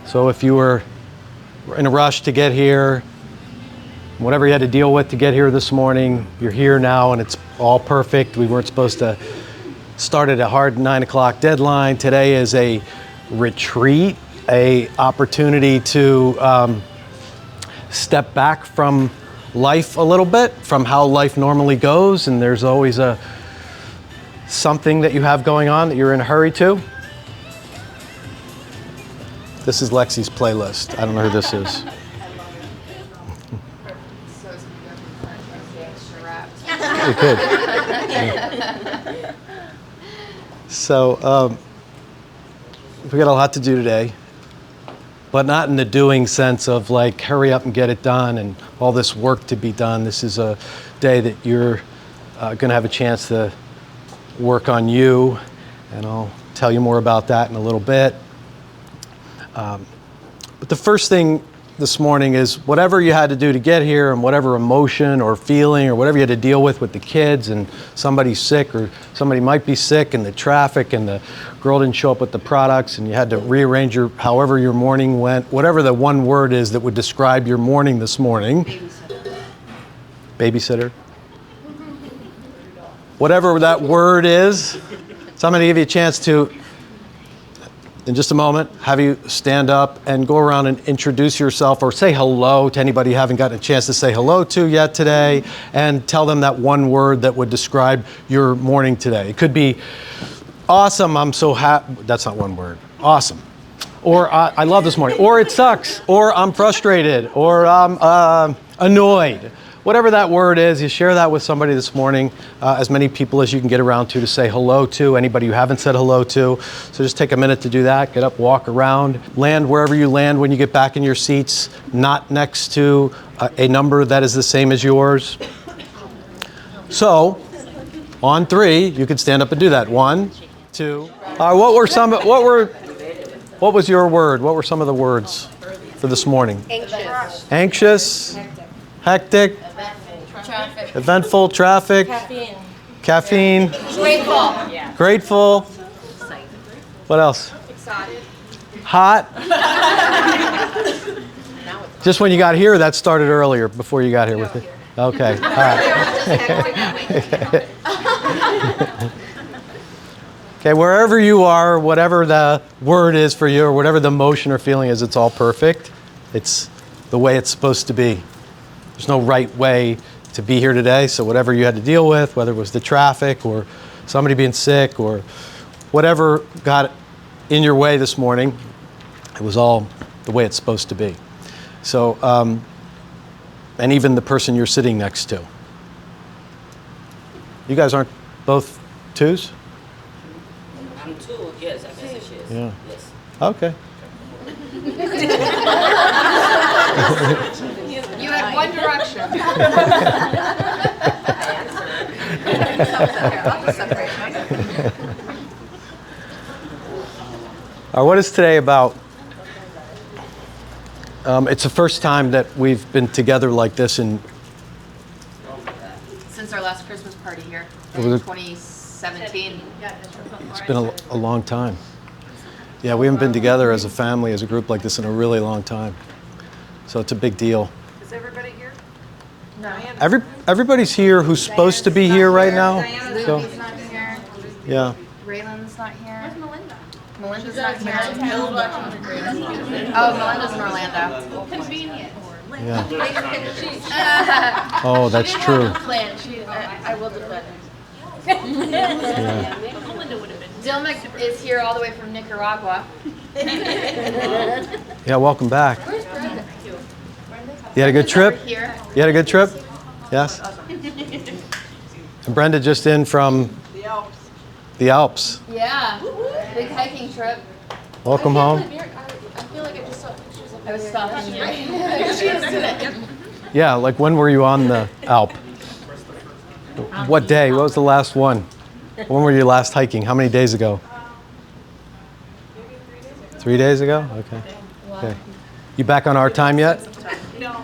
So if you were in a rush to get here, whatever you had to deal with to get here this morning, you're here now and it's all perfect. We weren't supposed to start at a hard 9 o'clock deadline. Today is a retreat, a opportunity to step back from life a little bit, from how life normally goes, and there's always something that you have going on that you're in a hurry to. This is Lexi's playlist. I don't know who this is. You could. Yeah. So we got a lot to do today, but not in the doing sense of like hurry up and get it done and all this work to be done. This is a day that you're going to have a chance to work on you, and I'll tell you more about that in a little bit. But the first thing this morning is whatever you had to do to get here, and whatever emotion or feeling or whatever you had to deal with the kids, and somebody's sick or somebody might be sick, and the traffic, and the girl didn't show up with the products, and you had to rearrange however your morning went, whatever the one word is that would describe your morning this morning. Babysitter. Whatever that word is. So I'm going to give you a chance to, in just a moment, have you stand up and go around and introduce yourself or say hello to anybody you haven't gotten a chance to say hello to yet today, and tell them that one word that would describe your morning today. It could be awesome, I'm so happy. That's not one word. Awesome. Or I love this morning. Or it sucks. Or I'm frustrated. Or I'm annoyed. Whatever that word is, you share that with somebody this morning, as many people as you can get around to say hello to, anybody you haven't said hello to. So just take a minute to do that. Get up, walk around, land wherever you land when you get back in your seats, not next to a number that is the same as yours. So, on 3, you could stand up and do that. 1, 2. What was your word? What were some of the words for this morning? Anxious. Anxious. Hectic. Eventful. Traffic. Caffeine. Grateful. Yeah. Grateful. What else? Excited. Hot. Just when you got here, that started earlier, before you got here with it. Okay, all right. Okay, wherever you are, whatever the word is for you, or whatever the emotion or feeling is, it's all perfect. It's the way it's supposed to be. There's no right way to be here today, so whatever you had to deal with, whether it was the traffic or somebody being sick or whatever got in your way this morning, it was all the way it's supposed to be. So, and even the person you're sitting next to. You guys aren't both 2s? I'm 2, yes, I guess she is. Yeah. Yes. Okay. You had one direction. What is today about? It's the first time that we've been together like this in Since our last Christmas party here Was in it- 2017. It's been a long time. Yeah, we haven't been together as a family, as a group like this in a really long time. So it's a big deal. Is everybody here? No. Everybody's here who's supposed to be here right now. So, Lucy's not here. yeah. Raylan's not here. Where's Melinda? Melinda's not here. Oh, Melinda's in Orlando. Convenient. Yeah. Oh, that's true. Plan. I will defend it. Yeah. Dilmick is here all the way from Nicaragua. Yeah, welcome back. Where's Brenda? You had a good trip? Over here. You had a good trip? Yes? And Brenda just in from the Alps. Yeah. Big hiking trip. Welcome home. I feel like I just saw pictures of I was stalking you. She is today. Yeah, like when were you on the Alp? What day? What was the last one? When were you last hiking? How many days ago? Maybe 3 3 days ago. days ago? Okay. Okay. You back on our time yet? No.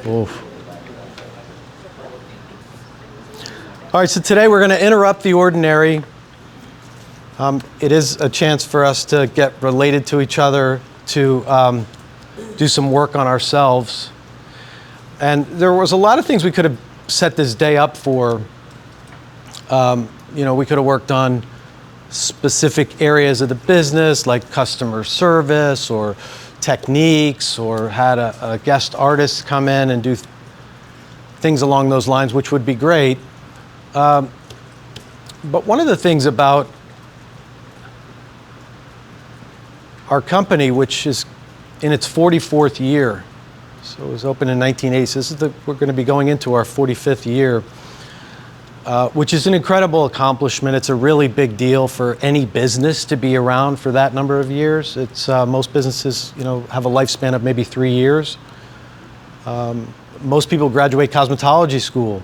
Oof. All right, so today we're going to interrupt the ordinary. It is a chance for us to get related to each other, to do some work on ourselves. And there was a lot of things we could have set this day up for. We could have worked on specific areas of the business, like customer service or techniques, or had a guest artist come in and do things along those lines, which would be great. But one of the things about our company, which is in its 44th year, so it was opened in 1980, so we're going to be going into our 45th year, which is an incredible accomplishment. It's a really big deal for any business to be around for that number of years. It's most businesses, have a lifespan of maybe 3 years. Most people graduate cosmetology school.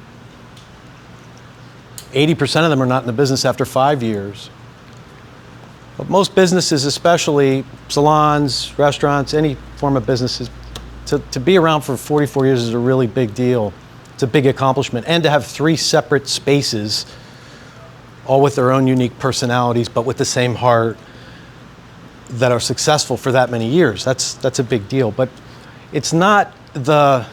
80% of them are not in the business after 5 years. But most businesses, especially salons, restaurants, any form of businesses, to be around for 44 years is a really big deal. It's a big accomplishment. And to have 3 separate spaces, all with their own unique personalities, but with the same heart, that are successful for that many years. That's a big deal. But it's not the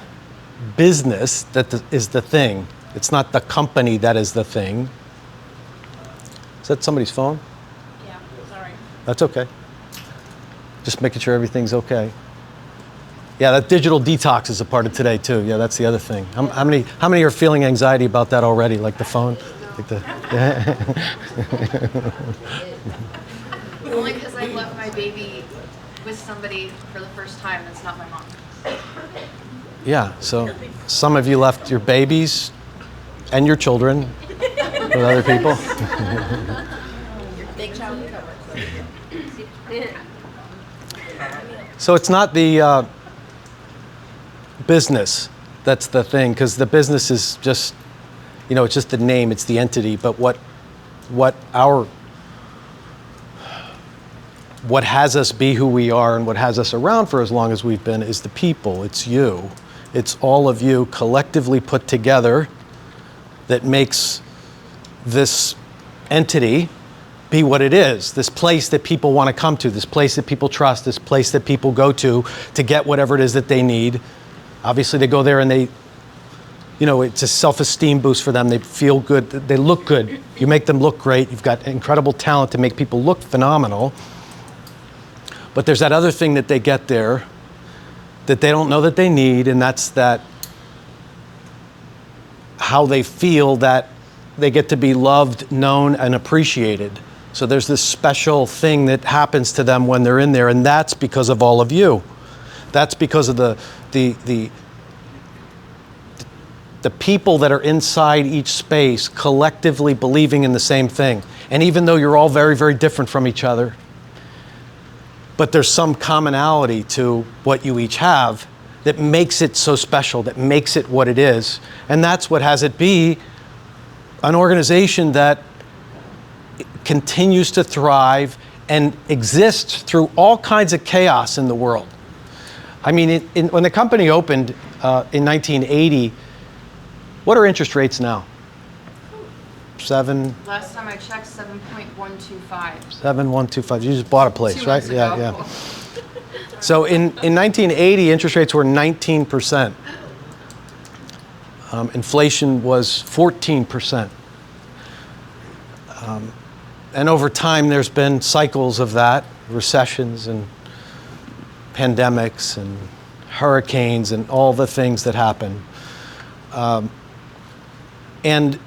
business that is the thing. It's not the company that is the thing. Is that somebody's phone? Yeah, sorry. That's okay. Just making sure everything's okay. Yeah, that digital detox is a part of today too. Yeah, that's the other thing. How many are feeling anxiety about that already? Like the phone? Only because I left my baby with somebody for the first time that's not my mom. Yeah, so some of you left your babies and your children with other people. Big child. So it's not the business that's the thing, because the business is just, it's just the name, it's the entity. But what has us be who we are and what has us around for as long as we've been is the people. It's you. It's all of you collectively put together that makes this entity be what it is, this place that people want to come to, this place that people trust, this place that people go to get whatever it is that they need. Obviously, they go there and it's a self-esteem boost for them. They feel good, they look good. You make them look great. You've got incredible talent to make people look phenomenal. But there's that other thing that they get there that they don't know that they need, and that's that how they feel that they get to be loved, known, and appreciated. So there's this special thing that happens to them when they're in there, and that's because of all of you. That's because of the people that are inside each space collectively believing in the same thing. And even though you're all very, very different from each other, but there's some commonality to what you each have that makes it so special, that makes it what it is. And that's what has it be an organization that continues to thrive and exist through all kinds of chaos in the world. I mean, when the company opened in 1980, what are interest rates now? 7? Last time I checked, 7.125. 7.125. You just bought a place, 2 right? months Yeah, ago. yeah. So in 1980, interest rates were 19%. Inflation was 14%. And over time, there's been cycles of that, recessions and pandemics and hurricanes and all the things that happen. And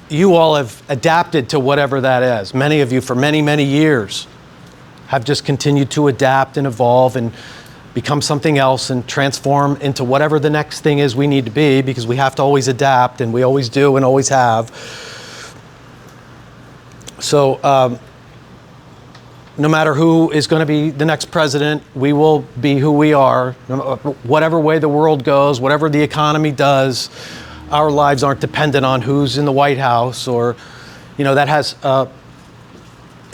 you all have adapted to whatever that is. Many of you, for many, many years, have just continued to adapt and evolve and become something else and transform into whatever the next thing is we need to be, because we have to always adapt, and we always do and always have. So no matter who is going to be the next president, we will be who we are. Whatever way the world goes, whatever the economy does, our lives aren't dependent on who's in the White House, or, that has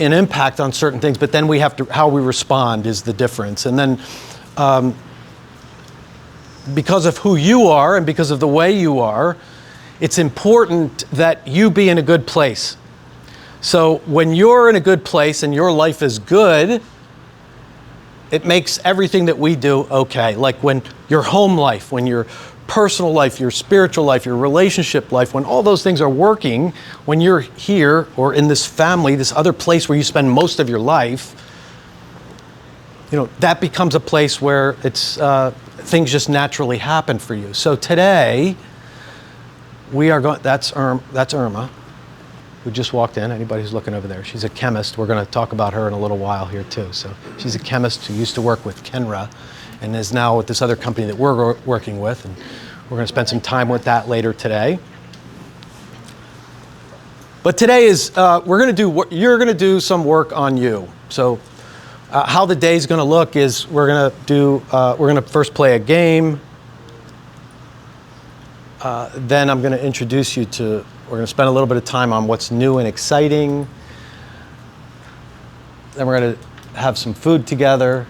an impact on certain things, but then we have to, how we respond is the difference. And then because of who you are and because of the way you are, it's important that you be in a good place. So when you're in a good place and your life is good, it makes everything that we do okay. Like when your home life, when your personal life, your spiritual life, your relationship life, when all those things are working, when you're here or in this family, this other place where you spend most of your life, that becomes a place where it's things just naturally happen for you. So today, we are going. That's Irma, who just walked in. Anybody who's looking over there, she's a chemist. We're going to talk about her in a little while here too. So she's a chemist who used to work with Kenra, and is now with this other company that we're working with, and we're going to spend some time with that later today. But today is you're going to do some work on you. So. How the day's going to look is we're going to first play a game. Then I'm going to introduce you to, we're going to spend a little bit of time on what's new and exciting. Then we're going to have some food together.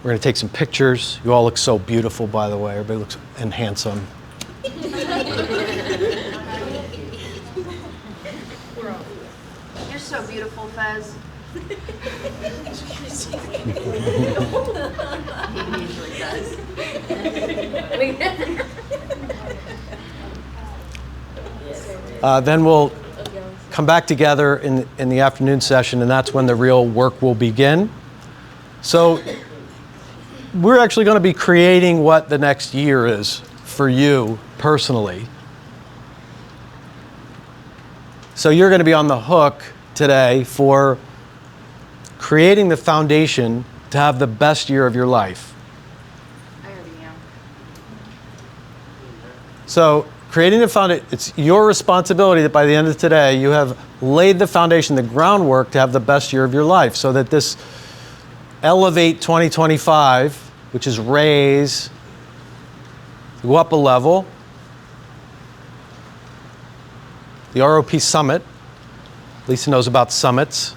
We're going to take some pictures. You all look so beautiful, by the way. Everybody looks and handsome. You're so beautiful, Fez. He usually does. Then we'll come back together in the afternoon session, and that's when the real work will begin. So we're actually going to be creating what the next year is for you personally. So you're going to be on the hook today for creating the foundation to have the best year of your life. I already am. So creating the foundation, it's your responsibility that by the end of today, you have laid the foundation, the groundwork to have the best year of your life, so that this Elevate 2025, which is raise, go up a level, the ROP Summit, Lisa knows about summits,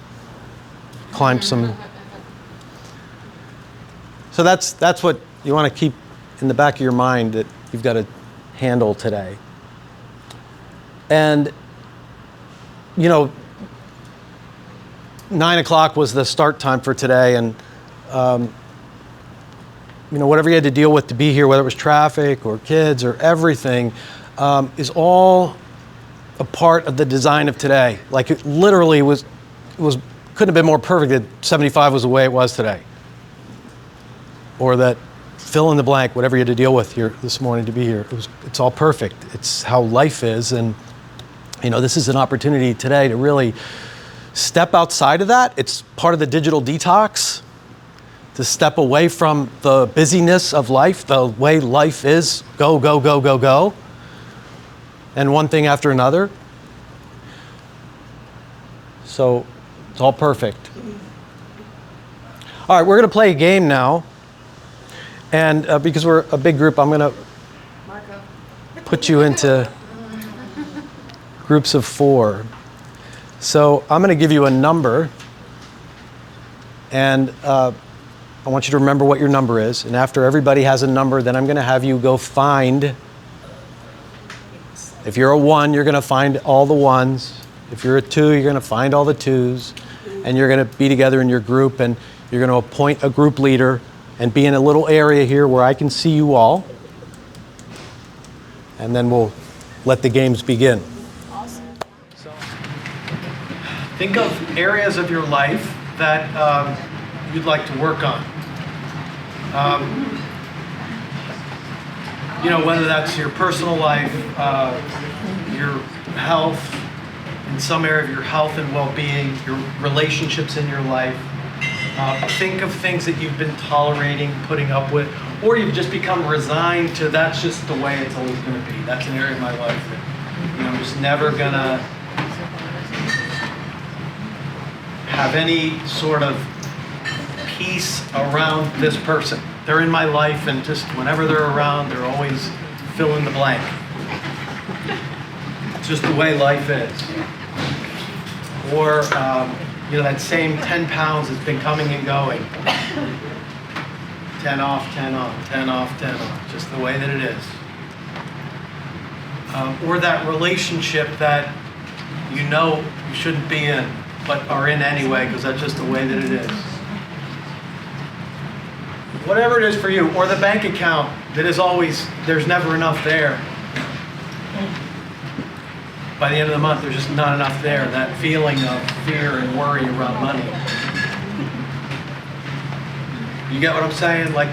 climb some. So that's what you want to keep in the back of your mind that you've got to handle today. And 9 o'clock was the start time for today, and whatever you had to deal with to be here, whether it was traffic or kids or everything, is all a part of the design of today. Like it literally couldn't have been more perfect that 75 was the way it was today. Or that fill in the blank, whatever you had to deal with here this morning to be here. It's all perfect. It's how life is. And, this is an opportunity today to really step outside of that. It's part of the digital detox, to step away from the busyness of life, the way life is, go, go, go, go, go, and one thing after another. So it's all perfect. All right, we're going to play a game now. And because we're a big group, I'm going to put you into groups of 4. So I'm going to give you a number, and I want you to remember what your number is. And after everybody has a number, then I'm going to have you go find. If you're a 1, you're going to find all the 1s. If you're a 2, you're going to find all the 2s. And you're going to be together in your group, and you're going to appoint a group leader and be in a little area here where I can see you all. And then we'll let the games begin. Awesome. So, think of areas of your life that you'd like to work on. Whether that's your personal life, your health, in some area of your health and well-being, your relationships in your life. Think of things that you've been tolerating, putting up with, or you've just become resigned to that's just the way it's always going to be. That's an area of my life that I'm just never going to have any sort of peace around this person. They're in my life, and just whenever they're around, they're always fill in the blank. It's just the way life is. Or that same 10 pounds that's been coming and going. 10 off, 10 on, 10 off, 10 on. Just the way that it is. or that relationship that you know you shouldn't be in, but are in anyway because that's just the way that it is. Whatever it is for you, or the bank account that is always, there's never enough there. By the end of the month, there's just not enough there. That feeling of fear and worry around money. You get what I'm saying? Like,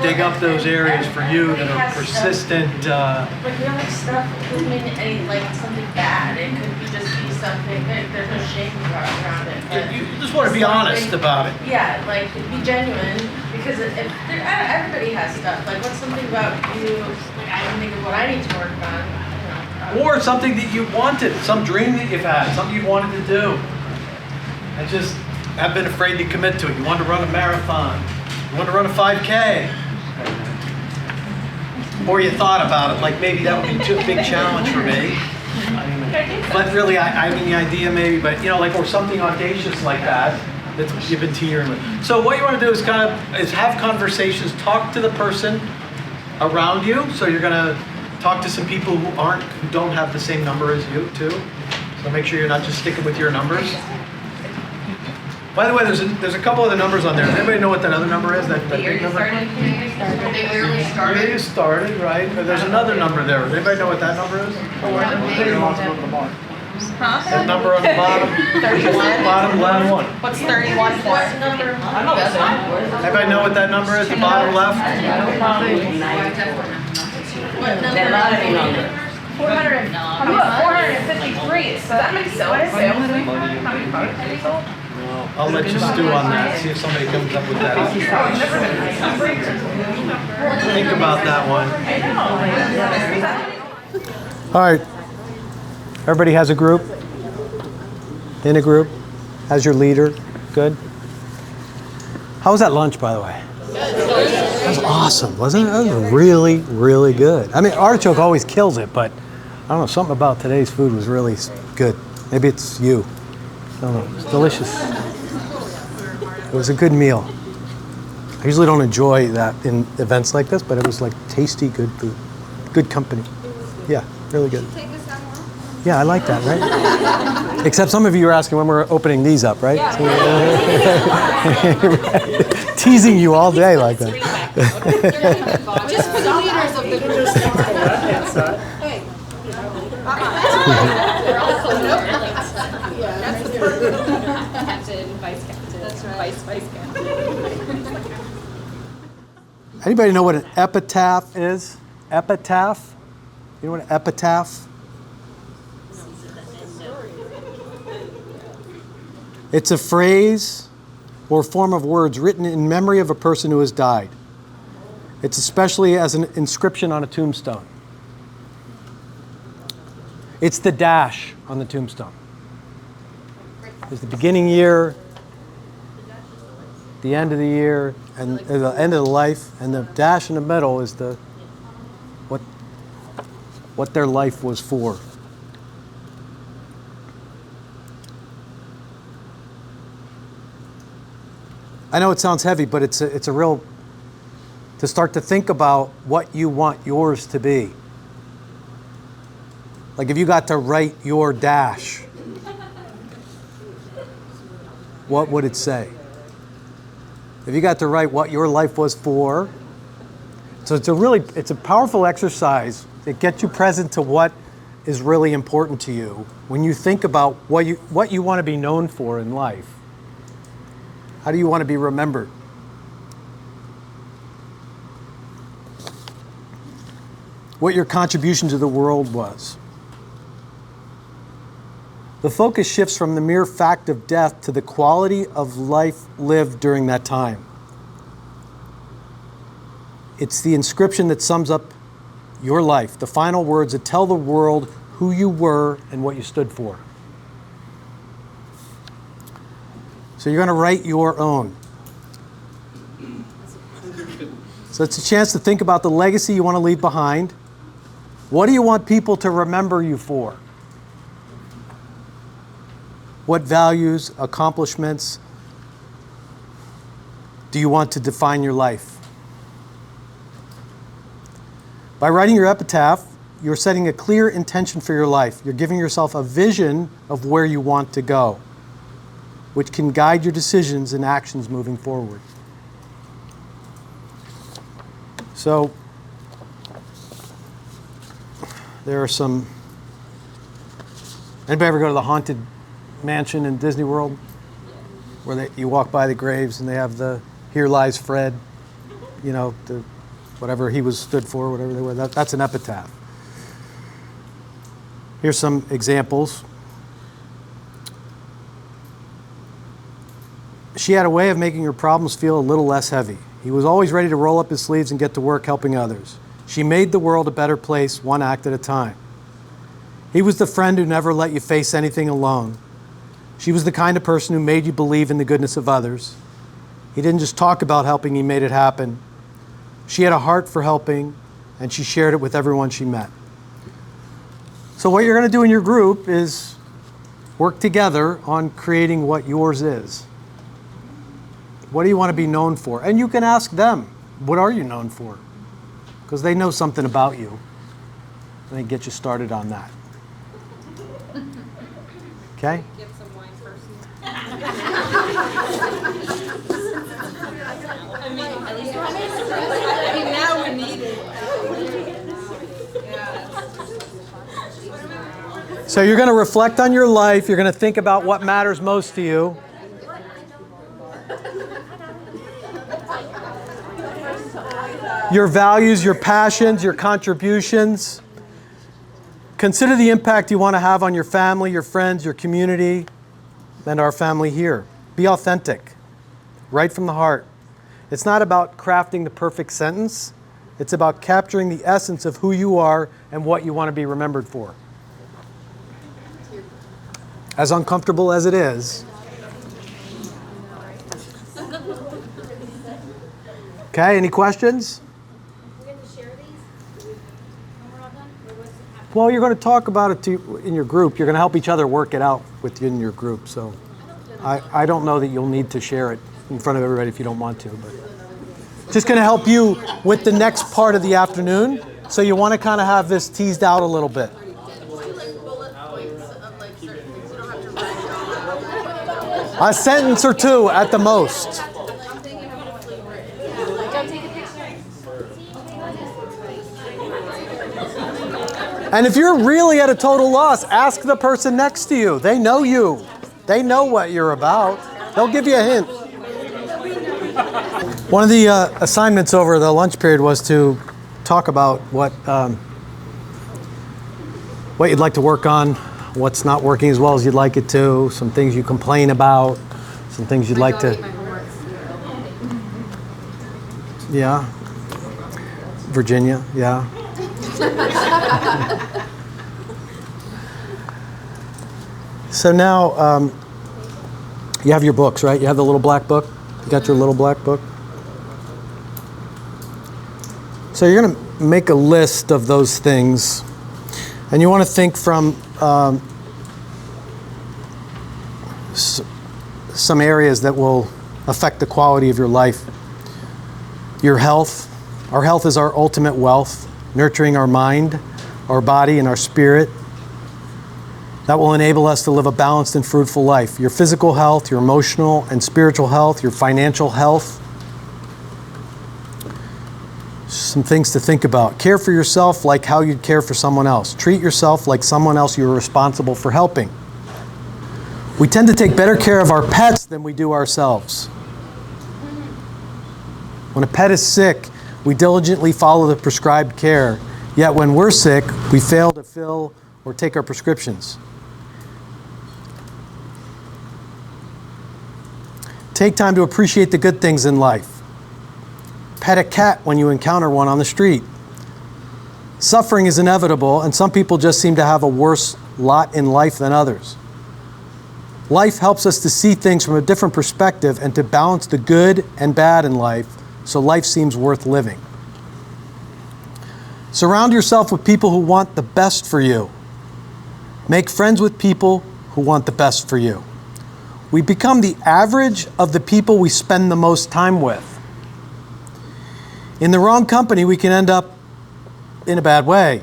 dig up those areas for you that are persistent. Like, we don't have stuff, it doesn't mean any, like, something bad. It could be just be something, there's no shame around it. But You just want to be honest about it. yeah, like, be genuine, because if everybody has stuff. Like, what's something about you, like, I can think of what I need to work on, you know. Or something that you wanted, some dream that you've had, something you wanted to do. And just have been afraid to commit to it. You wanted to run a marathon. You wanted to run a 5K. Or you thought about it, like maybe that would be a big challenge for me. But really, I mean the idea maybe, but you know, like, or something audacious like that that's you've been teetering with. So what you want to do is is have conversations, talk to the person around you. So you're gonna talk to some people who don't have the same number as you too. So make sure you're not just sticking with your numbers. By the way, there's a couple other numbers on there. Does anybody know what that other number is? That big number? They barely Maybe started. you started, right? But there's another number there. Does anybody know what that number is? That number on the bottom. 31. Bottom left. What's 31 for? What number? Anybody know what that number is? The bottom left. What number? The lottery number. 400. I'm at 453. So that makes sense. What is it? How many products have you sold? I'll let you stew on that. See if somebody comes up with that. Think about that one. All right. Everybody has a group? In a group? Has your leader? Good? How was that lunch, by the way? That was awesome, wasn't it? That was really, really good. I mean, artichoke always kills it, but I don't know, something about today's food was really good. Maybe it's you. I don't know. It's delicious. It was a good meal. I usually don't enjoy that in events like this, but it was like tasty, good food. Good company. Yeah, really good. Yeah, I like that, right? Except some of you are asking when we're opening these up, right? Teasing you all day like that. Just for the leaders of the group. Hey. Captain, vice captain. That's right. Vice captain. Anybody know what an epitaph is? Epitaph? You know what an epitaph? It's a phrase or form of words written in memory of a person who has died. It's especially as an inscription on a tombstone. It's the dash on the tombstone. There's the beginning year, the end of the year, and the end of the life, and the dash in the middle is the what their life was for. I know it sounds heavy, but it's a real, to start to think about what you want yours to be. Like if you got to write your dash, what would it say? If you got to write what your life was for, so it's a powerful exercise. It gets you present to what is really important to you when you think about what you want to be known for in life. How do you want to be remembered? What your contribution to the world was. The focus shifts from the mere fact of death to the quality of life lived during that time. It's the inscription that sums up your life, the final words that tell the world who you were and what you stood for. So you're going to write your own. So it's a chance to think about the legacy you want to leave behind. What do you want people to remember you for? What values, accomplishments do you want to define your life? By writing your epitaph, you're setting a clear intention for your life. You're giving yourself a vision of where you want to go, which can guide your decisions and actions moving forward. So, there are some... Anybody ever go to the Haunted Mansion in Disney World? Where you walk by the graves and they have the "Here lies Fred," you know, whatever he was stood for, whatever they were. That's an epitaph. Here's some examples. She had a way of making her problems feel a little less heavy. He was always ready to roll up his sleeves and get to work helping others. She made the world a better place, one act at a time. He was the friend who never let you face anything alone. She was the kind of person who made you believe in the goodness of others. He didn't just talk about helping, he made it happen. She had a heart for helping, and she shared it with everyone she met. So what you're going to do in your group is work together on creating what yours is. What do you want to be known for? And you can ask them, what are you known for? Because they know something about you. And they get you started on that. Okay? Get some wine first. Now we need it. So you're going to reflect on your life. You're going to think about what matters most to you. Your values, your passions, your contributions. Consider the impact you want to have on your family, your friends, your community, and our family here. Be authentic, right from the heart. It's not about crafting the perfect sentence. It's about capturing the essence of who you are and what you want to be remembered for. As uncomfortable as it is. Okay, any questions? Well, you're going to talk about it in your group. You're going to help each other work it out within your group. So I don't know that you'll need to share it in front of everybody if you don't want to. But just going to help you with the next part of the afternoon. So you want to kind of have this teased out a little bit. A sentence or two at the most. And if you're really at a total loss, ask the person next to you. They know you. They know what you're about. They'll give you a hint. One of the assignments over the lunch period was to talk about what you'd like to work on, what's not working as well as you'd like it to, some things you complain about, some things you'd like to... Yeah. Virginia, yeah. So now, you have your books, right? You have the little black book? You got your little black book? So you're going to make a list of those things. And you want to think from some areas that will affect the quality of your life. Your health. Our health is our ultimate wealth. Nurturing our mind, our body, and our spirit. That will enable us to live a balanced and fruitful life. Your physical health, your emotional and spiritual health, your financial health. Some things to think about. Care for yourself like how you'd care for someone else. Treat yourself like someone else you're responsible for helping. We tend to take better care of our pets than we do ourselves. When a pet is sick, we diligently follow the prescribed care. Yet when we're sick, we fail to fill or take our prescriptions. Take time to appreciate the good things in life. Pet a cat when you encounter one on the street. Suffering is inevitable, and some people just seem to have a worse lot in life than others. Life helps us to see things from a different perspective and to balance the good and bad in life, so life seems worth living. Surround yourself with people who want the best for you. Make friends with people who want the best for you. We become the average of the people we spend the most time with. In the wrong company, we can end up in a bad way.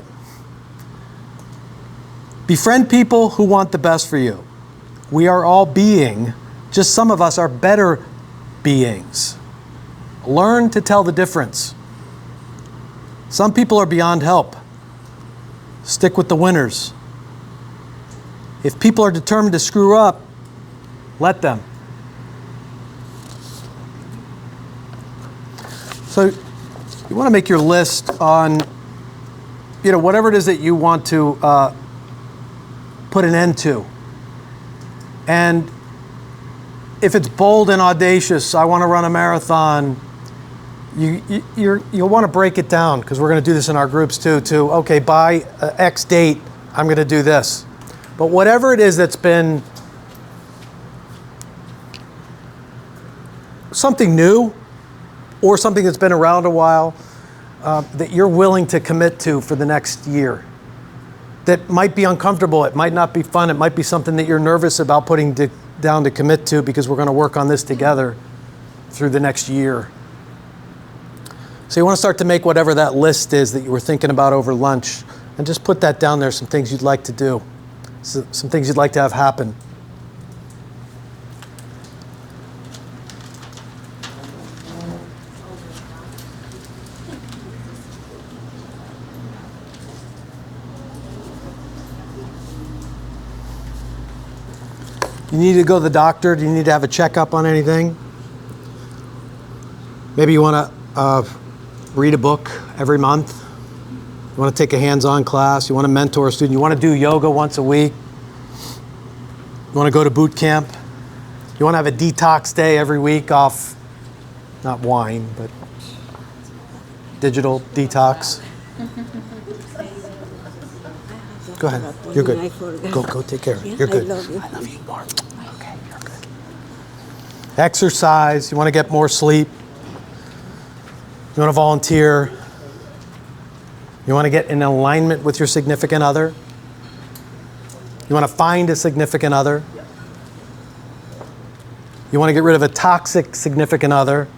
Befriend people who want the best for you. We are all being, just some of us are better beings. Learn to tell the difference. Some people are beyond help. Stick with the winners. If people are determined to screw up, let them. So you want to make your list on, whatever it is that you want to put an end to. And if it's bold and audacious, I want to run a marathon, you'll want to break it down, because we're going to do this in our groups too, okay, by X date, I'm going to do this. But whatever it is that's been something new or something that's been around a while that you're willing to commit to for the next year, that might be uncomfortable, it might not be fun, it might be something that you're nervous about putting down to commit to, because we're going to work on this together through the next year. So you want to start to make whatever that list is that you were thinking about over lunch, and just put that down there, some things you'd like to do, some things you'd like to have happen. You need to go to the doctor? Do you need to have a checkup on anything? Maybe you want to read a book every month. You want to take a hands-on class. You want to mentor a student. You want to do yoga once a week. You want to go to boot camp. You want to have a detox day every week off, not wine, but digital detox. Go ahead. You're good. Go take care of it. You're good. I love you more. Okay, you're good. Exercise. You want to get more sleep. You want to volunteer. You want to get in alignment with your significant other. You want to find a significant other. You want to get rid of a toxic significant other.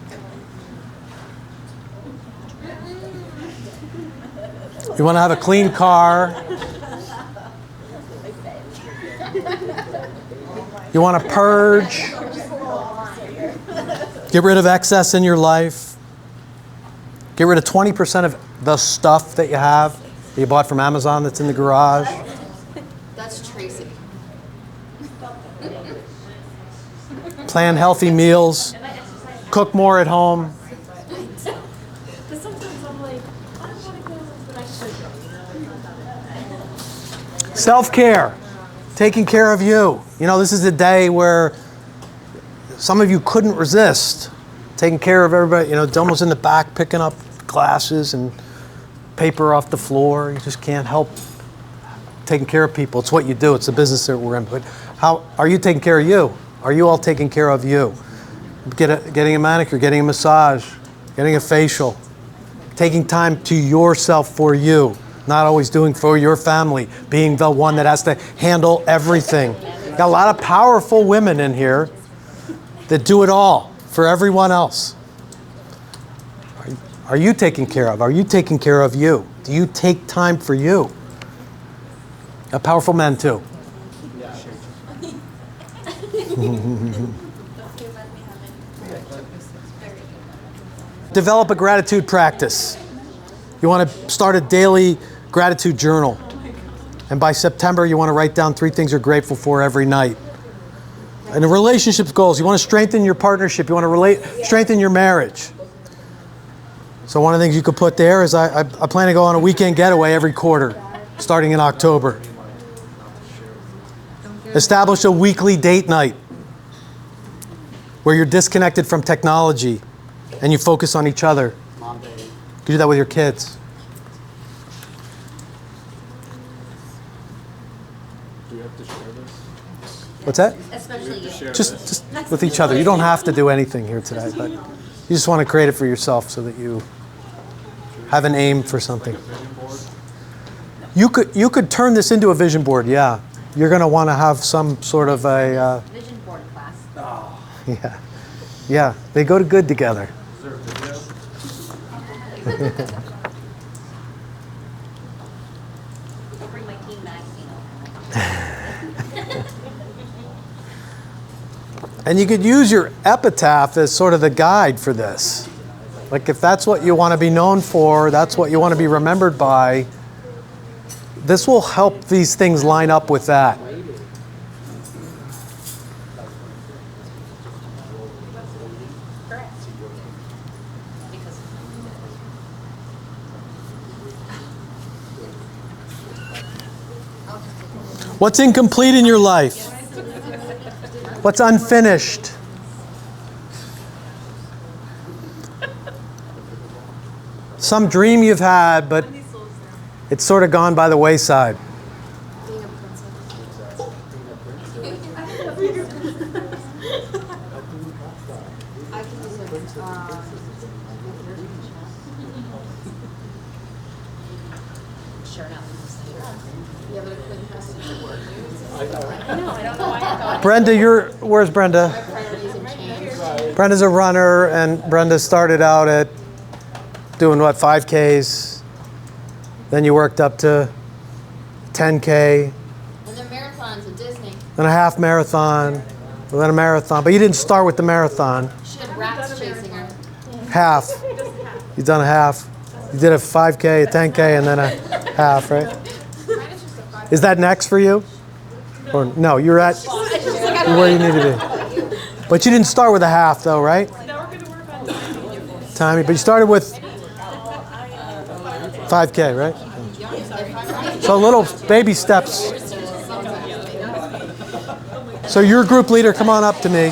You want to have a clean car. You want to purge. Get rid of excess in your life. Get rid of 20% of the stuff that you have that you bought from Amazon that's in the garage. That's Tracy. Plan healthy meals. Cook more at home. Self-care. Taking care of you. This is a day where some of you couldn't resist taking care of everybody. Delma's in the back picking up glasses and paper off the floor. You just can't help taking care of people. It's what you do. It's the business that we're in. But how are you taking care of you? Are you all taking care of you? Getting a manicure, getting a massage, getting a facial, taking time to yourself for you, not always doing for your family, being the one that has to handle everything. Got a lot of powerful women in here that do it all for everyone else. Are you taken care of? Are you taking care of you? Do you take time for you? Got powerful men too. Develop a gratitude practice. You want to start a daily gratitude journal. And by September, you want to write down 3 things you're grateful for every night. And the relationships goals, you want to strengthen your partnership. You want to strengthen your marriage. So one of the things you could put there is I plan to go on a weekend getaway every quarter, starting in October. Establish a weekly date night where you're disconnected from technology and you focus on each other. You can do that with your kids. Do we have to share this? What's that? Especially you. Just with each other. You don't have to do anything here today, but you just want to create it for yourself so that you have an aim for something. You could turn this into a vision board, yeah. You're going to want to have some sort of a... Vision board class. Yeah. Yeah, they go to good together. Is there a video? I'll bring my team magazine over. And you could use your epitaph as sort of the guide for this. Like if that's what you want to be known for, that's what you want to be remembered by, this will help these things line up with that. What's incomplete in your life? What's unfinished? Some dream you've had, but it's sort of gone by the wayside. Brenda, where's Brenda? Brenda's a runner, and Brenda started out at doing what, 5Ks? Then you worked up to 10K. And then marathons at Disney. Then a half marathon, then a marathon. But you didn't start with the marathon. She had rats chasing her. Half. You've done a half. You did a 5K, a 10K, and then a half, right? Is that next for you? Or no, you're at where you need to be. But you didn't start with a half, though, right? Timey, but you started with 5K, right? So little baby steps. So your group leader, come on up to me.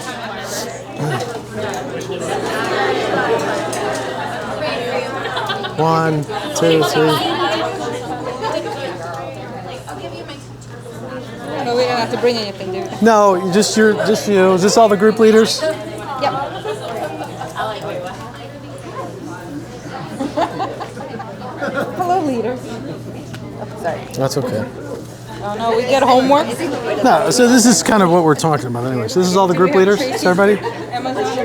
One, two, three. No, we don't have to bring anything, do we? No, just you. Is this all the group leaders? Yep. Hello, leaders. Sorry. That's okay. Oh no, we get homework. No, so this is kind of what we're talking about anyway. So this is all the group leaders? Is everybody? Amazon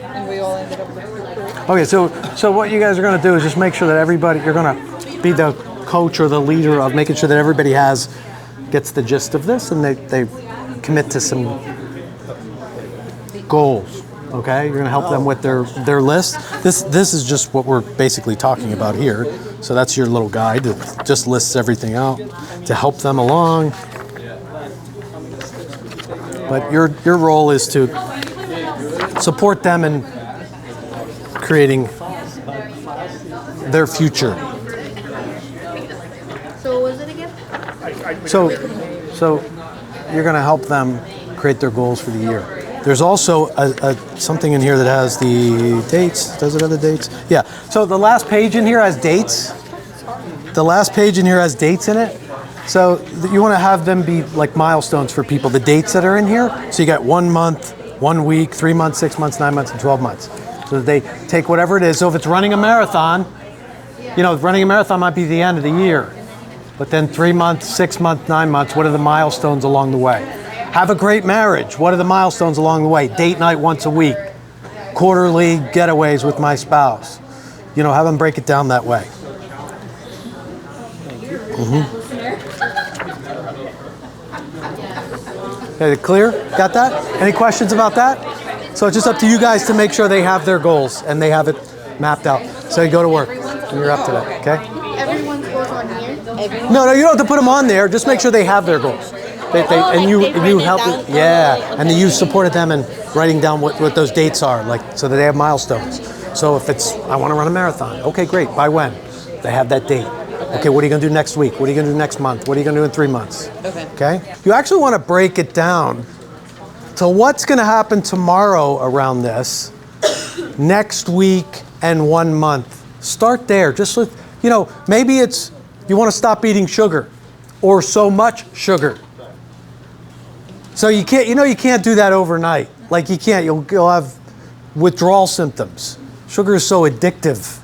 and we all ended up with Okay, so what you guys are going to do is just make sure that everybody, you're going to be the coach or the leader of making sure that everybody gets the gist of this and they commit to some goals. Okay, you're going to help them with their list. This is just what we're basically talking about here. So that's your little guide that just lists everything out to help them along. But your role is to support them in creating their future. So what was it again? So you're going to help them create their goals for the year. There's also something in here that has the dates. Does it have the dates? Yeah. So the last page in here has dates. The last page in here has dates in it. So you want to have them be like milestones for people, the dates that are in here. So you got 1 month, 1 week, 3 months, 6 months, 9 months, and 12 months. So they take whatever it is. So if it's running a marathon, running a marathon might be the end of the year. But then 3 months, 6 months, 9 months, what are the milestones along the way? Have a great marriage. What are the milestones along the way? Date night once a week. Quarterly getaways with my spouse. Have them break it down that way. Okay, clear? Got that? Any questions about that? So it's just up to you guys to make sure they have their goals and they have it mapped out. So you go to work and you're up to that, okay? Everyone's goes on here. No, you don't have to put them on there. Just make sure they have their goals. And you help it, and then you supported them in writing down what those dates are, like so that they have milestones. So if it's I want to run a marathon, okay, great. By when? They have that date. Okay, what are you going to do next week? What are you going to do next month? What are you going to do in 3 months? Okay. You actually want to break it down to what's going to happen tomorrow around this, next week, and 1 month. Start there. Just with, maybe it's you want to stop eating sugar, or so much sugar. So you can't do that overnight. Like you can't, you'll have withdrawal symptoms. Sugar is so addictive.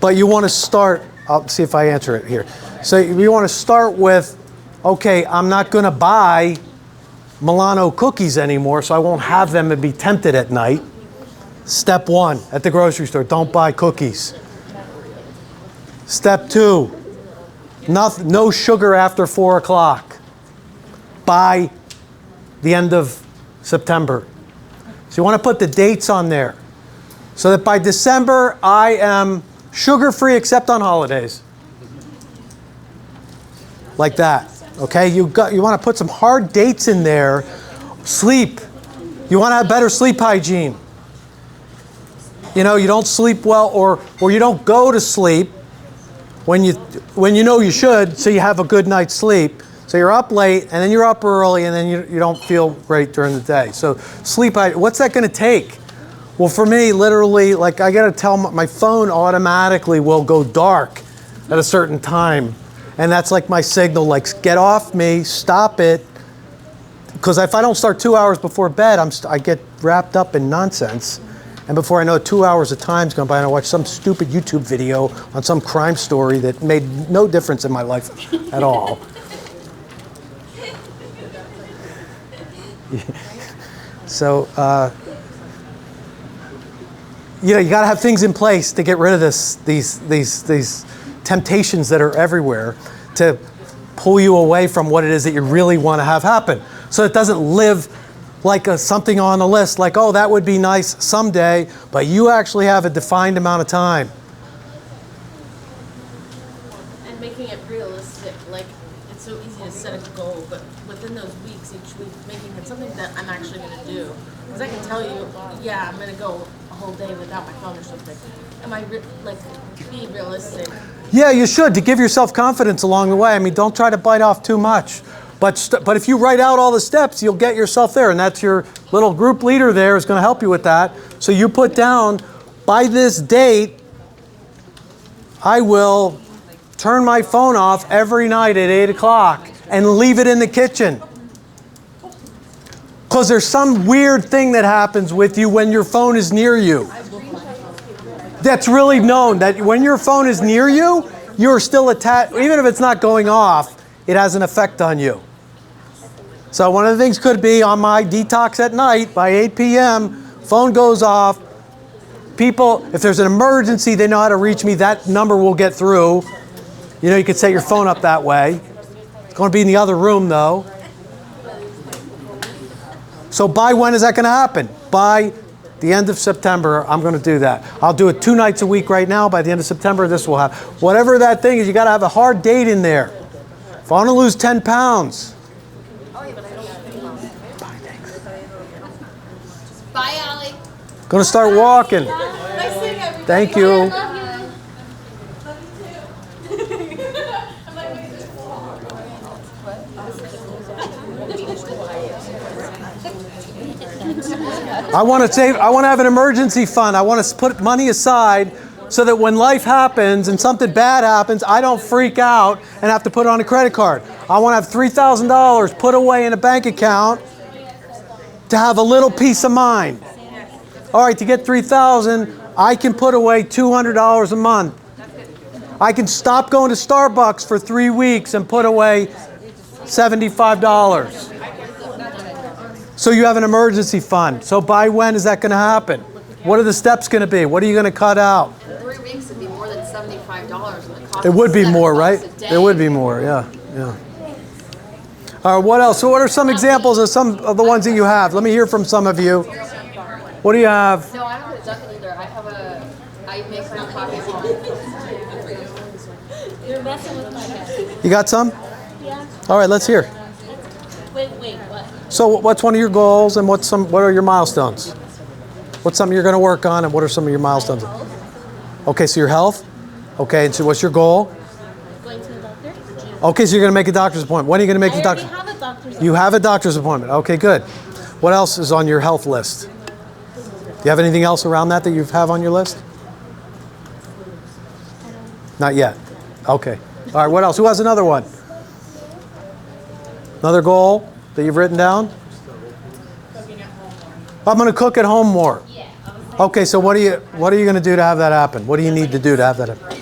But you want to start, I'll see if I answer it here. So you want to start with, okay, I'm not going to buy Milano cookies anymore, so I won't have them and be tempted at night. Step 1, at the grocery store, don't buy cookies. Step 2, Nothing, no sugar after 4 o'clock by the end of September. So you want to put the dates on there so that by December I am sugar-free except on holidays. Like that. Okay? You want to put some hard dates in there. Sleep. You want to have better sleep hygiene. You know, you don't sleep well or you don't go to sleep when you know you should, so you have a good night's sleep. So you're up late, and then you're up early, and then you don't feel great during the day. So sleep, what's that going to take? Well, for me, literally, like I got to tell my phone automatically will go dark at a certain time. And that's like my signal, like get off me, stop it. Because if I don't start 2 hours before bed, I get wrapped up in nonsense. And before I know it, 2 hours of time's gone by and I watch some stupid YouTube video on some crime story that made no difference in my life at all. So, you know, you got to have things in place to get rid of these temptations that are everywhere to pull you away from what it is that you really want to have happen. So it doesn't live like something on the list, like, oh, that would be nice someday, but you actually have a defined amount of time. And making it realistic, like, it's so easy to set a goal, but within those weeks, each week, making it something that I'm actually going to do. Because I can tell you, yeah, I'm going to go a whole day without my phone or something. Am I, be realistic? Yeah, you should, to give yourself confidence along the way. I mean, don't try to bite off too much. But if you write out all the steps, you'll get yourself there. And that's your little group leader there is going to help you with that. So you put down, by this date, I will turn my phone off every night at 8 o'clock and leave it in the kitchen. Because there's some weird thing that happens with you when your phone is near you. That's really known, that when your phone is near you, you're still attached. Even if it's not going off, it has an effect on you. So one of the things could be on my detox at night, by 8 p.m., phone goes off. People, if there's an emergency, they know how to reach me. That number will get through. You know, you could set your phone up that way. It's going to be in the other room, though. So by when is that going to happen? By the end of September, I'm going to do that. I'll do it 2 nights a week right now. By the end of September, this will happen. Whatever that thing is, you got to have a hard date in there. If I want to lose 10 pounds. Bye, Allie. Going to start walking. Thank you. I want to have an emergency fund. I want to put money aside so that when life happens and something bad happens, I don't freak out and have to put it on a credit card. I want to have $3,000 put away in a bank account to have a little peace of mind. All right, to get $3,000, I can put away $200 a month. I can stop going to Starbucks for 3 weeks and put away $75. So you have an emergency fund. So by when is that going to happen? What are the steps going to be? What are you going to cut out? 3 weeks would be more than $75. And costs It would be $7 more, right? a day. It would be more, yeah. All right, what else? So what are some examples of some of the ones that you have? Let me hear from some of you. What do you have? No, I don't have a Dunkin' either. I make my own coffee. You're messing with my head. You got some? Yeah. All right, let's hear. Wait, what? So what's one of your goals and what are your milestones? What's something you're going to work on and what are some of your milestones? Okay, so your health. Okay, and so what's your goal? Going to the doctor? Okay, so you're going to make a doctor's appointment. When are you going to make the doctor? I already have a doctor's appointment. You have a doctor's appointment. Okay, good. What else is on your health list? Do you have anything else around that you have on your list? Not yet. Okay. All right, what else? Who has another one? Another goal that you've written down? I'm going to cook at home more. Okay, so what are you going to do to have that happen? What do you need to do to have that happen?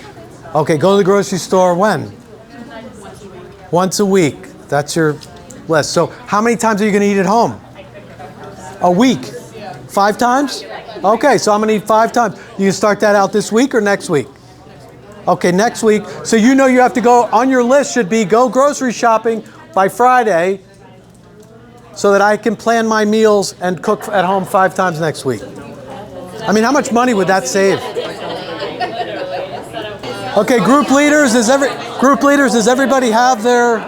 Okay, go to the grocery store when? Once a week. That's your list. So how many times are you going to eat at home? A week? 5 times? Okay, so I'm going to eat 5 times. You can start that out this week or next week? Okay, next week. So you know you have to go, on your list should be go grocery shopping by Friday so that I can plan my meals and cook at home 5 times next week. I mean, how much money would that save? Okay, group leaders, does everybody have their,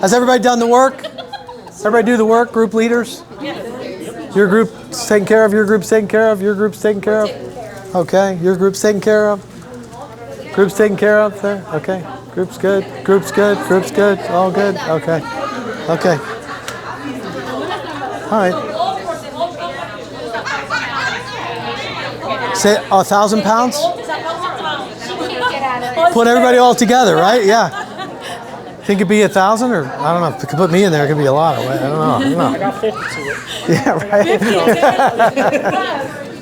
has everybody done the work? Everybody do the work, group leaders? Your group's taken care of, your group's taken care of, your group's taken care of? Okay, your group's taken care of? Group's taken care of there? Okay, group's good, group's good, group's good, all good, okay, okay. All right. Say 1,000 pounds? Put everybody all together, right? Yeah. Think it'd be 1,000, or I don't know. If you could put me in there, it could be a lot. I don't know. I got 50 to it. Yeah, right.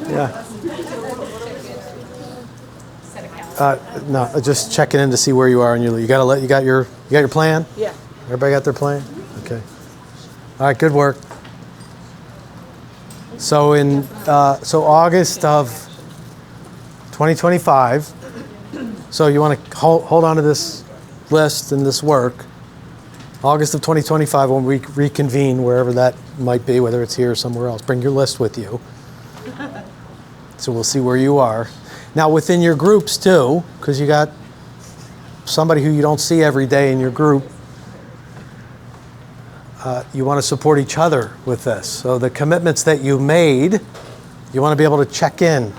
Yeah. No, just checking in to see where you are, and you got your plan. Yeah. Everybody got their plan. Okay. All right. Good work. So in August of 2025. So you want to hold on to this list and this work. August of 2025, when we reconvene, wherever that might be, whether it's here or somewhere else, bring your list with you. So we'll see where you are. Now within your groups too, because you got somebody who you don't see every day in your group, you want to support each other with this. So the commitments that you made, you want to be able to check in.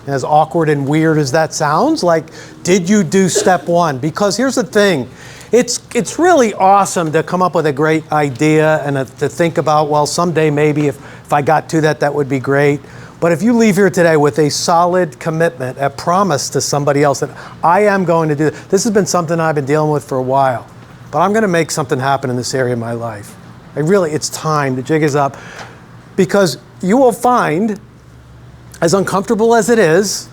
As awkward and weird as that sounds, like, did you do step 1? Because here's the thing, it's really awesome to come up with a great idea and to think about, well, someday maybe if I got to that, that would be great. But if you leave here today with a solid commitment, a promise to somebody else that I am going to do this has been something I've been dealing with for a while, but I'm going to make something happen in this area of my life. It's time, the jig is up, because you will find, as uncomfortable as it is,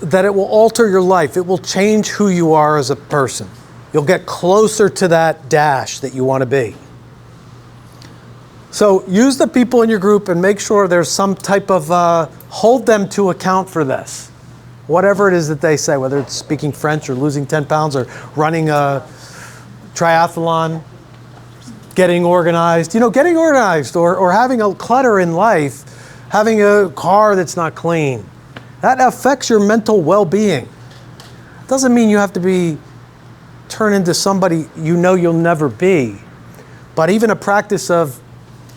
that it will alter your life. It will change who you are as a person. You'll get closer to that dash that you want to be. So use the people in your group and make sure there's some type of, hold them to account for this. Whatever it is that they say, whether it's speaking French or losing 10 pounds or running a triathlon, getting organized. Getting organized or having a clutter in life, having a car that's not clean, that affects your mental well-being. Doesn't mean you have to turn into somebody you'll never be. But even a practice of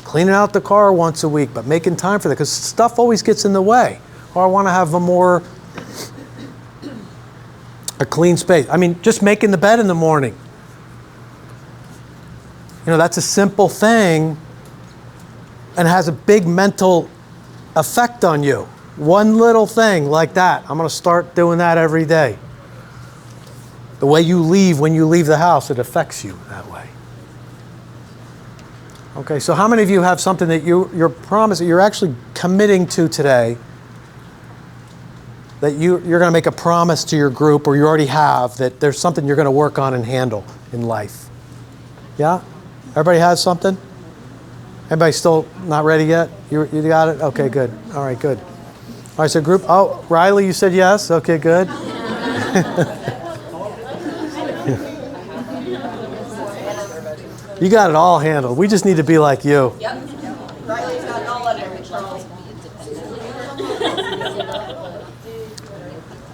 cleaning out the car once a week, but making time for that, because stuff always gets in the way. Or I want to have a clean space. I mean, just making the bed in the morning. That's a simple thing and has a big mental effect on you. One little thing like that. I'm going to start doing that every day. The way you leave when you leave the house, it affects you that way. Okay, so how many of you have something that you're promising, you're actually committing to today, that you're going to make a promise to your group, or you already have, that there's something you're going to work on and handle in life? Yeah? Everybody has something? Everybody still not ready yet? You got it? Okay, good. All right, good. All right, so group, oh, Riley, you said yes? Okay, good. You got it all handled. We just need to be like you. Yep. Riley's got it all under control.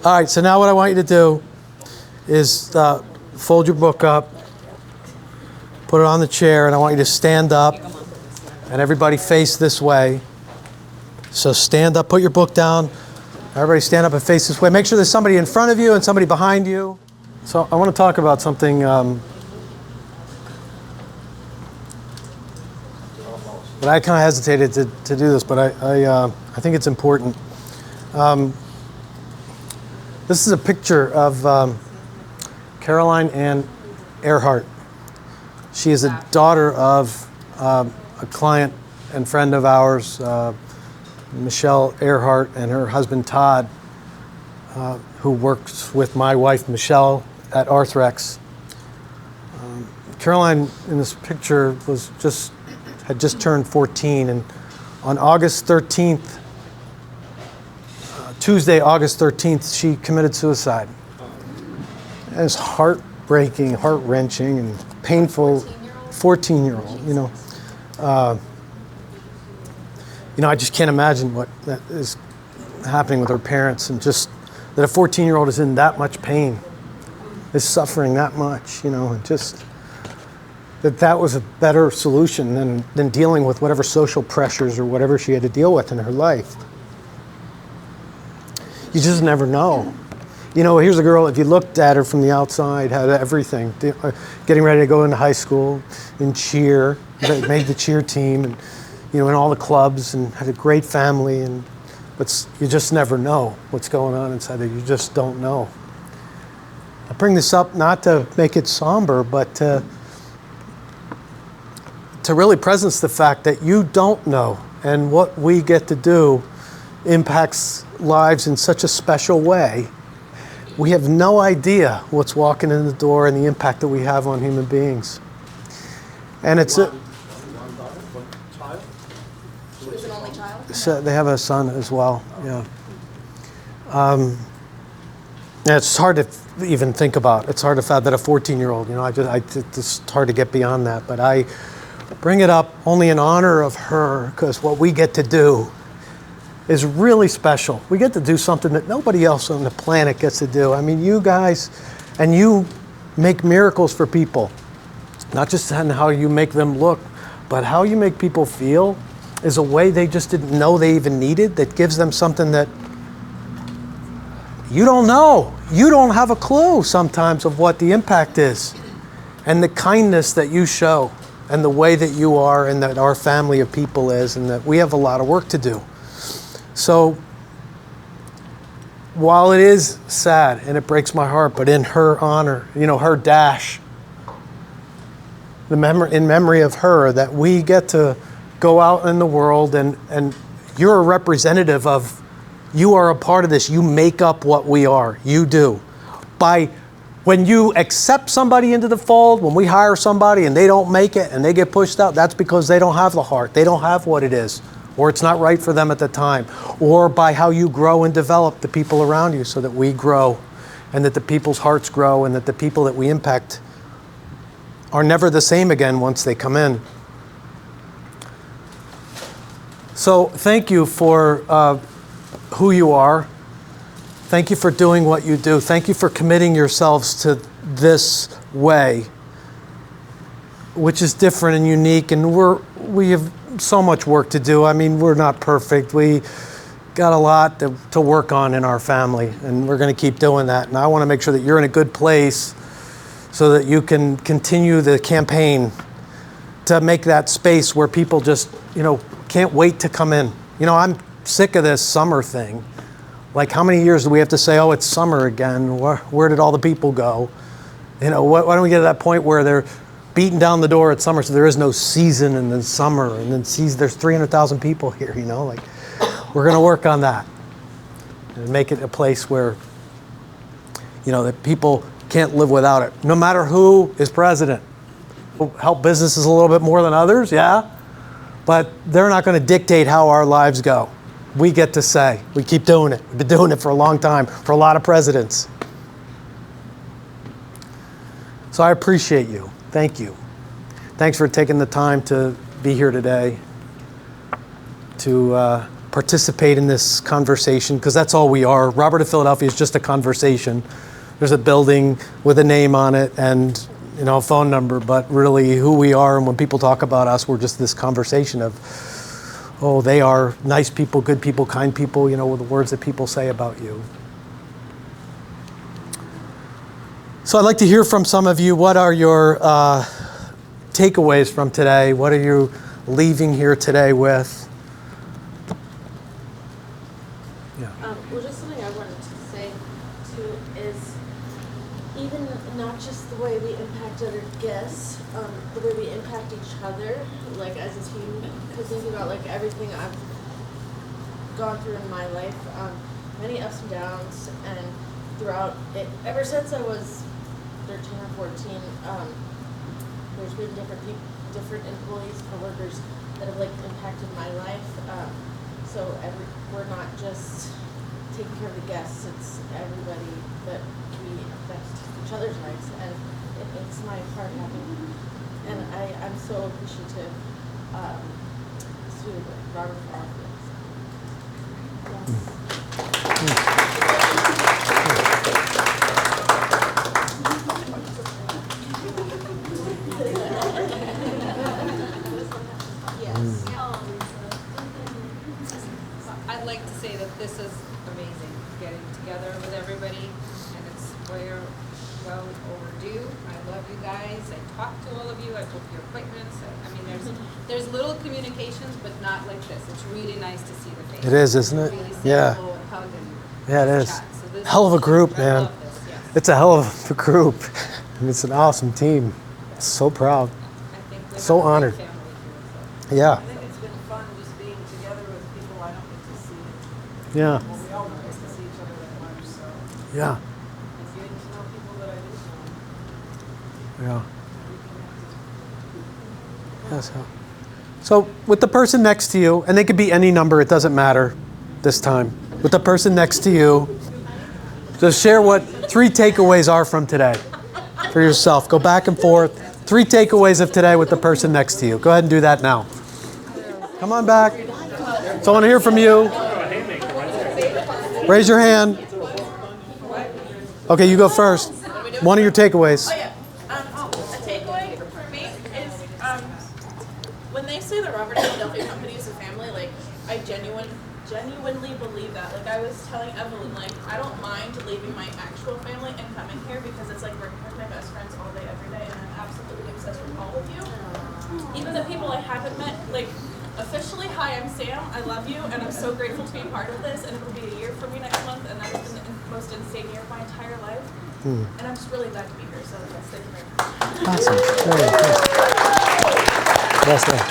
All right, so now what I want you to do is fold your book up, put it on the chair, and I want you to stand up, and everybody face this way. So stand up, put your book down. Everybody stand up and face this way. Make sure there's somebody in front of you and somebody behind you. So I want to talk about something but I kind of hesitated to do this, but I think it's important. This is a picture of Caroline Ann Earhart. She is a daughter of a client and friend of ours, Michelle Earhart, and her husband Todd, who works with my wife Michelle at Arthrex. Caroline in this picture had just turned 14, and on August 13th, Tuesday, August 13th, she committed suicide. And it's heartbreaking, heart-wrenching, and painful. 14-year-old, you know. I just can't imagine what that is happening with her parents, and just that a 14-year-old is in that much pain, is suffering that much, and just that was a better solution than dealing with whatever social pressures or whatever she had to deal with in her life. You just never know. Here's a girl, if you looked at her from the outside, had everything, getting ready to go into high school and cheer, made the cheer team, and in all the clubs, and had a great family, but you just never know what's going on inside there. You just don't know. I bring this up not to make it somber, but to really presence the fact that you don't know, and what we get to do impacts lives in such a special way. We have no idea what's walking in the door and the impact that we have on human beings. And it's One child? She was an only child? so they have a son as well. Yeah. It's hard to even think about. It's hard to fathom that a 14-year-old. It's hard to get beyond that. But I bring it up only in honor of her, because what we get to do is really special. We get to do something that nobody else on the planet gets to do. I mean, you guys, and you make miracles for people. Not just in how you make them look, but how you make people feel is a way they just didn't know they even needed, that gives them something that you don't know. You don't have a clue sometimes of what the impact is, and the kindness that you show, and the way that you are, and that our family of people is, and that we have a lot of work to do. So while it is sad and it breaks my heart, but in her honor, her dash, in memory of her, that we get to go out in the world, and you're a representative of, you are a part of this. You make up what we are. You do. When you accept somebody into the fold, when we hire somebody and they don't make it and they get pushed out, that's because they don't have the heart. They don't have what it is, or it's not right for them at the time, or by how you grow and develop the people around you, so that we grow, and that the people's hearts grow, and that the people that we impact are never the same again once they come in. So thank you for who you are. Thank you for doing what you do. Thank you for committing yourselves to this way, which is different and unique, and we have so much work to do. I mean, we're not perfect. We got a lot to work on in our family, and we're going to keep doing that. And I want to make sure that you're in a good place so that you can continue the campaign to make that space where people just, can't wait to come in. I'm sick of this summer thing. Like, how many years do we have to say, oh, it's summer again? Where did all the people go? Why don't we get to that point where they're beating down the door at summer, so there is no season in the summer, and then there's 300,000 people here, we're going to work on that and make it a place where, that people can't live without it, no matter who is president. We'll help businesses a little bit more than others, yeah, but they're not going to dictate how our lives go. We get to say. We keep doing it. We've been doing it for a long time, for a lot of presidents. So I appreciate you. Thank you. Thanks for taking the time to be here today, to participate in this conversation, because that's all we are. Robert of Philadelphia is just a conversation. There's a building with a name on it and a phone number, but really who we are, and when people talk about us, we're just this conversation of, oh, they are nice people, good people, kind people, with the words that people say about you. So I'd like to hear from some of you. What are your takeaways from today? What are you leaving here today with? Yeah. Well, just something I wanted to say too is, even not just the way we impact other guests, the way we impact each other, like as a team. Because thinking about like everything I've gone through in my life, many ups and downs, and throughout it, ever since I was 13 or 14, there's been different employees, coworkers that have like impacted my life. So we're not just taking care of the guests, it's everybody that we affect each other's lives, and it makes my heart happy. And I'm so appreciative to Robert for all of this. I'd like to say that this is amazing, getting together with everybody, and it's well overdue. I love you guys. I talk to all of you. I book your appointments. I mean, there's little communications, but not like this. It's really nice to see the face. It is, isn't it? Really say Yeah. hello and hug and Yeah, it is. chat. So this Hell of a is- group, I man. love this, yes. It's a hell of a group. And it's an awesome team. So proud. I think we So have a big honored. family here, Yeah. I think it's been fun just being together with people I don't get to see. Yeah. Well, we all don't get to see each other that much, so Yeah. it's getting to know people that I didn't know. Yeah. Yes. So with the person next to you, and they could be any number, it doesn't matter this time. With the person next to you, just share what 3 takeaways are from today for yourself. Go back and forth. 3 takeaways of today with the person next to you. Go ahead and do that now. Come on back. So I want to hear from you. Raise your hand. Okay, you go first. One of your takeaways. A takeaway for me is when they say the Robert Philadelphia Company is a family, like I genuinely believe that. Like I was telling Evelyn, like I don't mind leaving my actual family and coming here because it's like working with my best friends all day, every day, and I'm absolutely obsessed with all of you. Even the people I haven't met, like officially, hi, I'm Sam. I love you, and I'm so grateful to be a part of this. And it will be a year for me next month, and that has been the most insane year of my entire life. And I'm just really glad to be here. So yes, thank you very much. Awesome. Very good. Yes, ma'am.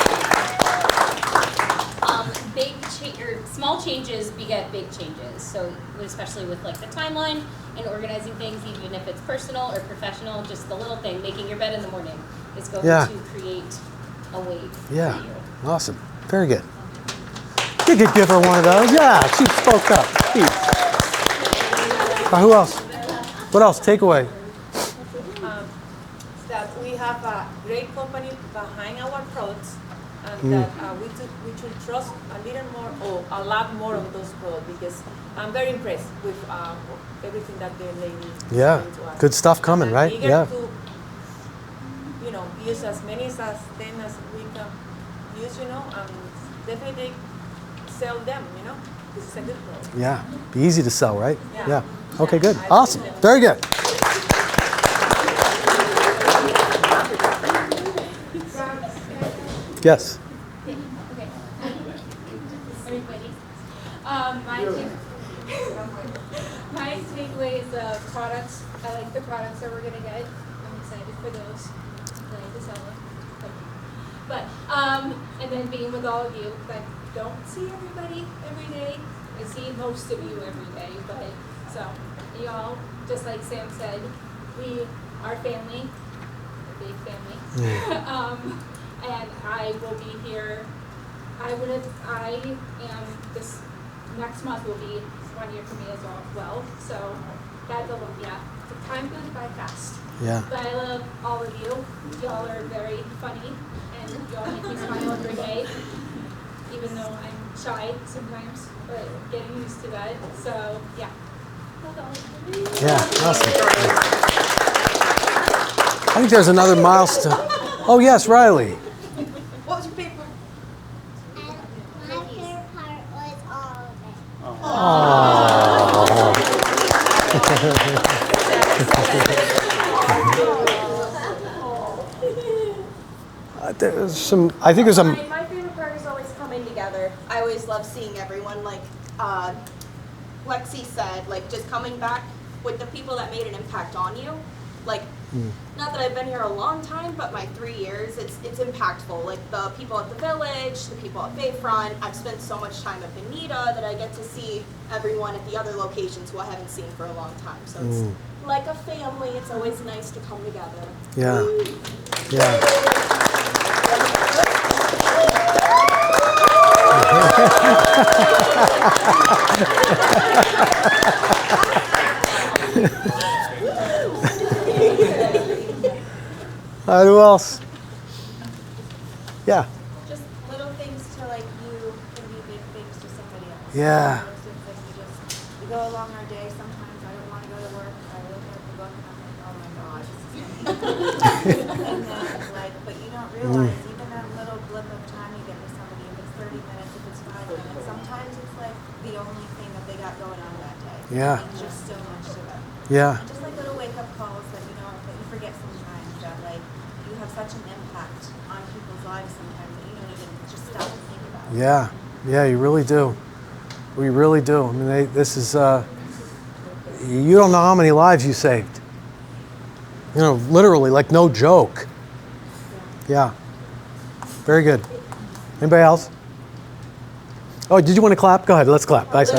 Small changes beget big changes. So especially with like the timeline and organizing things, even if it's personal or professional, just the little thing, making your bed in the morning is going Yeah. to create a wave Yeah. for you. Awesome. Very good. You could give her one of those. Yeah, she spoke up. Sweet. Who else? What else? Takeaway. That we have a great company behind our products, and that we should trust a little more or a lot more on those products, because I'm very impressed with everything that the lady Yeah. explained to us. Good stuff coming, And right? eager Yeah. to, use as many as 10 as we can use, and definitely sell them, This is a good product. Yeah. Be easy to sell, right? Yeah. Okay, good. I Awesome. think so. Very good. Yes. Everybody. My takeaway is the products. I like the products that we're gonna get. I'm excited for those. I'm excited to sell them. But and then being with all of you. I don't see everybody every day. I see most of you every day. But so y'all, just like Sam said, we are family, a big family. And I will be here. I am this next month will be 1 year for me as well. So that's a lot. Yeah, the time goes by fast. Yeah. But I love all of you. Y'all are very funny, and y'all make me smile every day. Even though I'm shy sometimes, but getting used to that. So yeah. Love all of you. Yeah. Awesome. I think there's another milestone. Oh, yes, Riley. What was your favorite? My favorite part was all of it. There's some. I think there's some. My favorite part is always coming together. I always love seeing everyone, like Lexi said, like just coming back with the people that made an impact on you. Like, not that I've been here a long time, but my 3 years, it's impactful. Like the people at the village, the people at Bayfront. I've spent so much time at Benita that I get to see everyone at the other locations who I haven't seen for a long time. So it's like a family. It's always nice to come together. Yeah. Yeah. Who else? Yeah. Just little things to like you can be big things to somebody else. Yeah. So it's like we go along our day. Sometimes I don't want to go to work. I look at the book and I'm like, oh my god, this is gonna and then like, but you don't realize even that little blip of time you get with somebody, if it's 30 minutes, if it's 5 minutes, sometimes it's like the only thing that they got going on that day. Yeah. It means just so much to them. Yeah. And just like little wake up calls that you know that you forget sometimes that like you have such an impact on people's lives sometimes that you don't even just stop and think about. Yeah. Yeah, you really do. We really do. I mean, this is, you don't know how many lives you saved. You know, literally, like no joke. Yeah. Very good. Anybody else? Oh, did you want to clap? Go ahead, let's clap. Nice.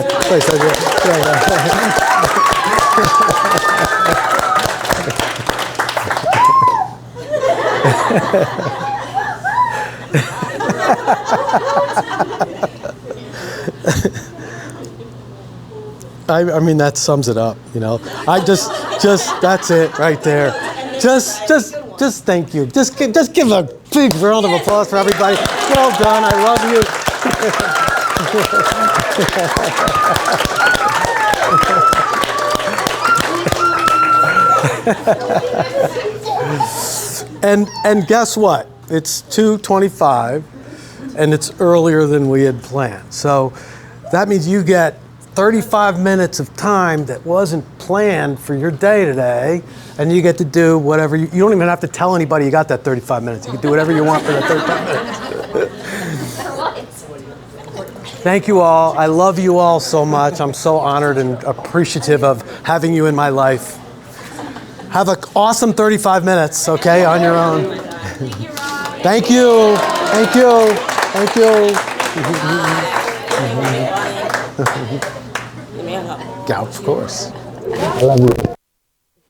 I mean, that sums it up, you know. I just, that's it right there. Just thank you. Just give a big round of applause for everybody. Well done. I love you. And guess what? It's 2:25, and it's earlier than we had planned. So that means you get 35 minutes of time that wasn't planned for your day today, and you get to do whatever you don't even have to tell anybody you got that 35 minutes. You can do whatever you want for that 35 minutes. Thank you all. I love you all so much. I'm so honored and appreciative of having you in my life. Have an awesome 35 minutes, okay, on your own. Thank you. Thank you. Thank you. Yeah, of course. I love you.